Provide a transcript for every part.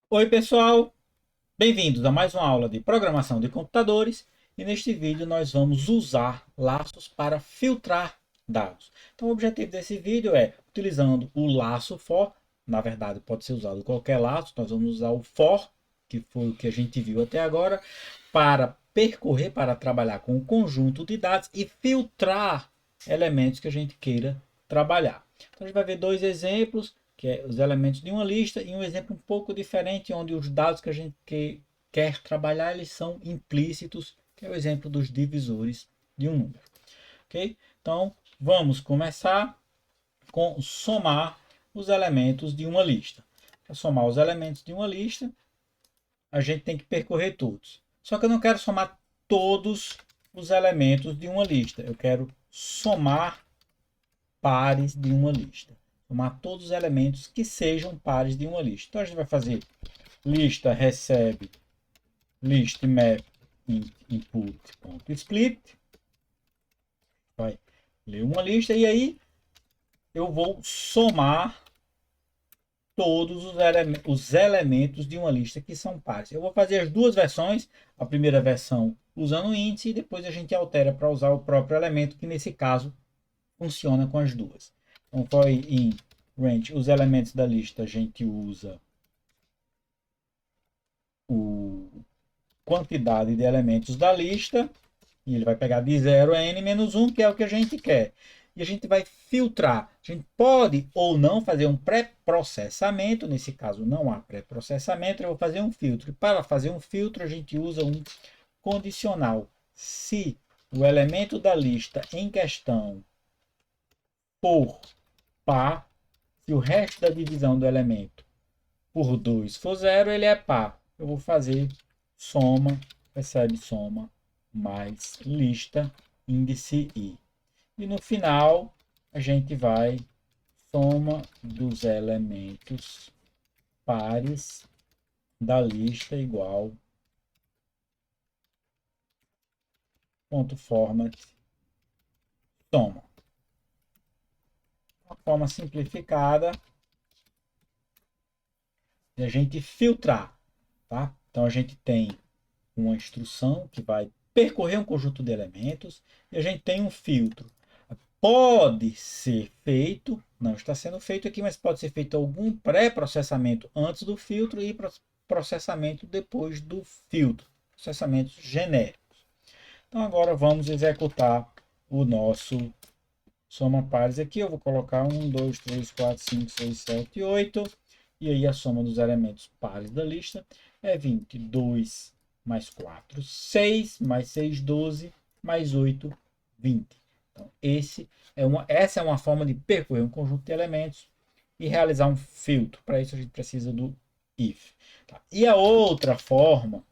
Oi, pessoal! Bem-vindos a mais uma aula de programação de computadores e neste vídeo nós vamos usar laços para filtrar dados. Então, o objetivo desse vídeo é, utilizando o laço for, na verdade pode ser usado qualquer laço, nós vamos usar o for, que foi o que a gente viu até agora, para percorrer, para trabalhar com um conjunto de dados e filtrar elementos que a gente queira trabalhar. Então, a gente vai ver dois exemplos, que é os elementos de uma lista, e um exemplo um pouco diferente, onde os dados que a gente quer trabalhar, eles são implícitos, que é o exemplo dos divisores de um número. Ok? Então, vamos começar com somar os elementos de uma lista. Para somar os elementos de uma lista, a gente tem que percorrer todos. Só que eu não quero somar todos os elementos de uma lista. Eu quero somar pares de uma lista. Somar todos os elementos que sejam pares de uma lista. Então a gente vai fazer lista recebe list map input.split. Vai ler uma lista e aí eu vou somar todos os elementos de uma lista que são pares. Eu vou fazer as duas versões, a primeira versão usando o índice e depois a gente altera para usar o próprio elemento, que nesse caso funciona com as duas. Então, foi em range, os elementos da lista a gente usa o quantidade de elementos da lista e ele vai pegar de 0 a n menos 1, que é o que a gente quer. E a gente vai filtrar. A gente pode ou não fazer um pré-processamento. Nesse caso, não há pré-processamento. Eu vou fazer um filtro. E para fazer um filtro, a gente usa um condicional. Se o elemento da lista em questão for par, se o resto da divisão do elemento por 2 for 0, ele é par. Eu vou fazer soma, recebe soma, mais lista, índice i. E no final, a gente vai soma dos elementos pares da lista igual ponto format soma. Uma forma simplificada de a gente filtrar, tá? Então a gente tem uma instrução que vai percorrer um conjunto de elementos e a gente tem um filtro. Pode ser feito, não está sendo feito aqui, mas pode ser feito algum pré-processamento antes do filtro e processamento depois do filtro, processamentos genéricos. Então agora vamos executar o nosso soma pares aqui. Eu vou colocar 1, 2, 3, 4, 5, 6, 7, 8. E aí a soma dos elementos pares da lista é 22 mais 4, 6, mais 6, 12, mais 8, 20. Então, essa é uma forma de percorrer um conjunto de elementos e realizar um filtro. Para isso a gente precisa do if. Tá? E a outra forma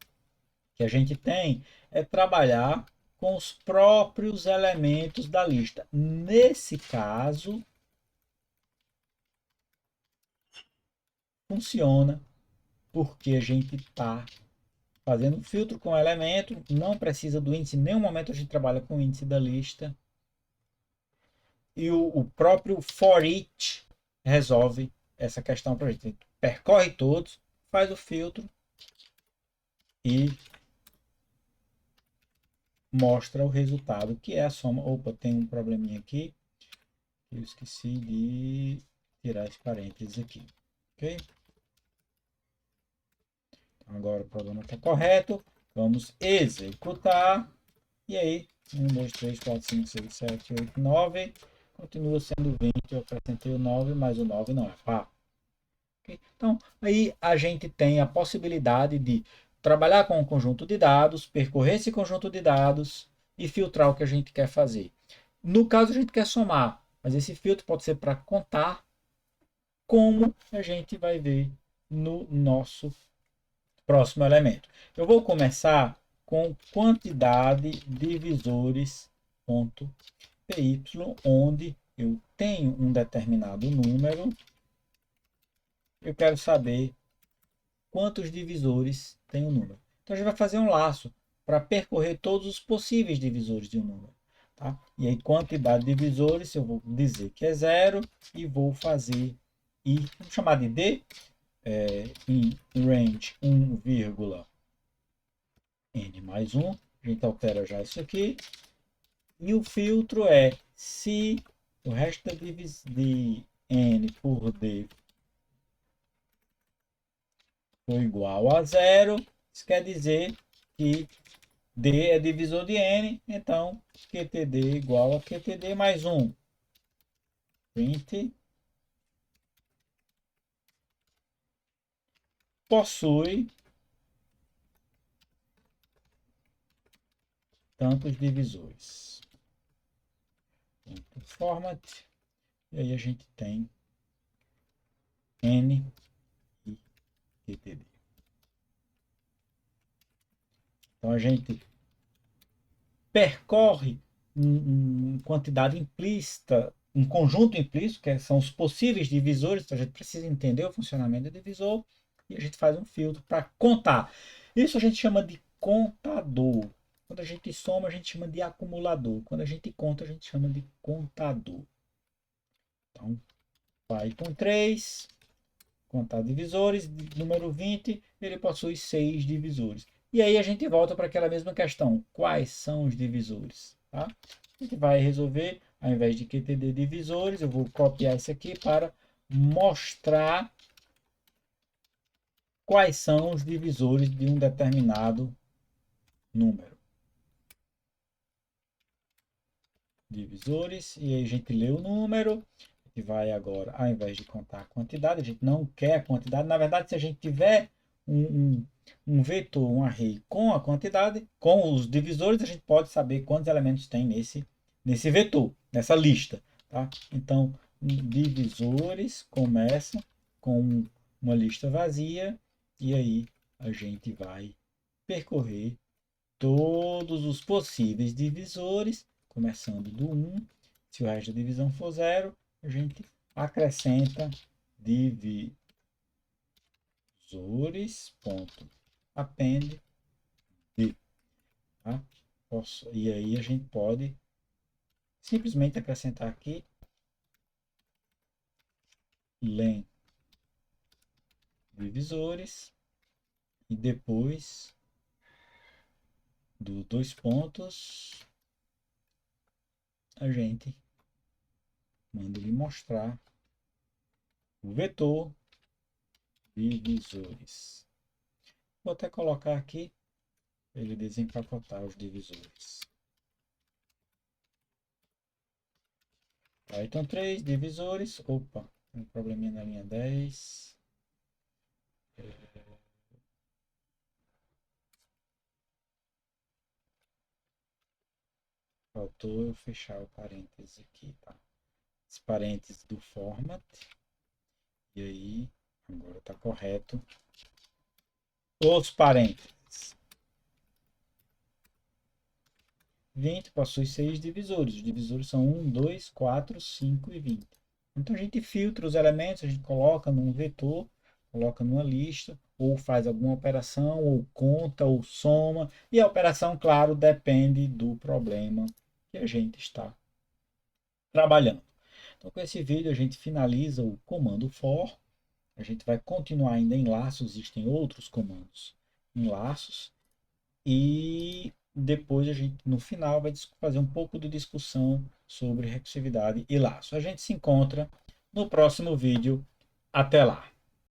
que a gente tem é trabalhar com os próprios elementos da lista. Nesse caso, funciona porque a gente está fazendo um filtro com o elemento, não precisa do índice, em nenhum momento a gente trabalha com o índice da lista. E o próprio for each resolve essa questão para a gente. Percorre todos, faz o filtro e mostra o resultado, que é a soma. Opa, tem um probleminha aqui. Eu esqueci de tirar esse parênteses aqui. Ok? Então, agora o problema está correto. Vamos executar. E aí, 1, 2, 3, 4, 5, 6, 7, 8, 9. Continua sendo 20. Eu acrescentei o 9, mas o 9 não é par. Okay? Então, aí a gente tem a possibilidade de trabalhar com um conjunto de dados, percorrer esse conjunto de dados e filtrar o que a gente quer fazer. No caso, a gente quer somar, mas esse filtro pode ser para contar, como a gente vai ver no nosso próximo elemento. Eu vou começar com quantidade divisores.py, onde eu tenho um determinado número. Eu quero saber quantos divisores tem o número. Então a gente vai fazer um laço para percorrer todos os possíveis divisores de um número. Tá? E aí, quantidade de divisores, eu vou dizer que é zero e vou fazer i, vamos chamar de d, em range 1, n mais 1. A gente altera já isso aqui. E o filtro é se o resto de n por d for igual a zero, isso quer dizer que d é divisor de n, então QTD igual a QTD mais 1. Print possui tantos divisores. Format, e aí a gente tem n e QTD. Então a gente percorre uma quantidade implícita, um conjunto implícito, que são os possíveis divisores, então a gente precisa entender o funcionamento do divisor, e a gente faz um filtro para contar. Isso a gente chama de contador. Quando a gente soma, a gente chama de acumulador. Quando a gente conta, a gente chama de contador. Então, Python 3, contar divisores, número 20, ele possui 6 divisores. E aí a gente volta para aquela mesma questão. Quais são os divisores? Tá? A gente vai resolver, ao invés de QTD divisores, eu vou copiar isso aqui para mostrar quais são os divisores de um determinado número. Divisores, e aí a gente lê o número, a gente vai agora, ao invés de contar a quantidade, a gente não quer a quantidade. Na verdade, se a gente tiver um vetor, um array com a quantidade, com os divisores, a gente pode saber quantos elementos tem nesse vetor, nessa lista. Tá? Então, divisores começa com uma lista vazia, e aí a gente vai percorrer todos os possíveis divisores, começando do 1. Se o resto da divisão for 0, a gente acrescenta divisores.append. Tá? E aí a gente pode simplesmente acrescentar aqui len divisores e depois do 2 pontos a gente manda ele mostrar o vetor divisores. Vou até colocar aqui para ele desempacotar os divisores. Python 3, divisores. Opa, tem um probleminha na linha 10. Faltou eu fechar o parênteses aqui, tá? Esse parênteses do format. E aí, agora está correto. Os parênteses. 20 possui 6 divisores. Os divisores são 1, 2, 4, 5 e 20. Então a gente filtra os elementos, a gente coloca num vetor, coloca numa lista, ou faz alguma operação, ou conta, ou soma. E a operação, claro, depende do problema que a gente está trabalhando. Então com esse vídeo a gente finaliza o comando for. A gente vai continuar ainda em laços, existem outros comandos em laços. E depois a gente, no final, vai fazer um pouco de discussão sobre recursividade e laço. A gente se encontra no próximo vídeo. Até lá!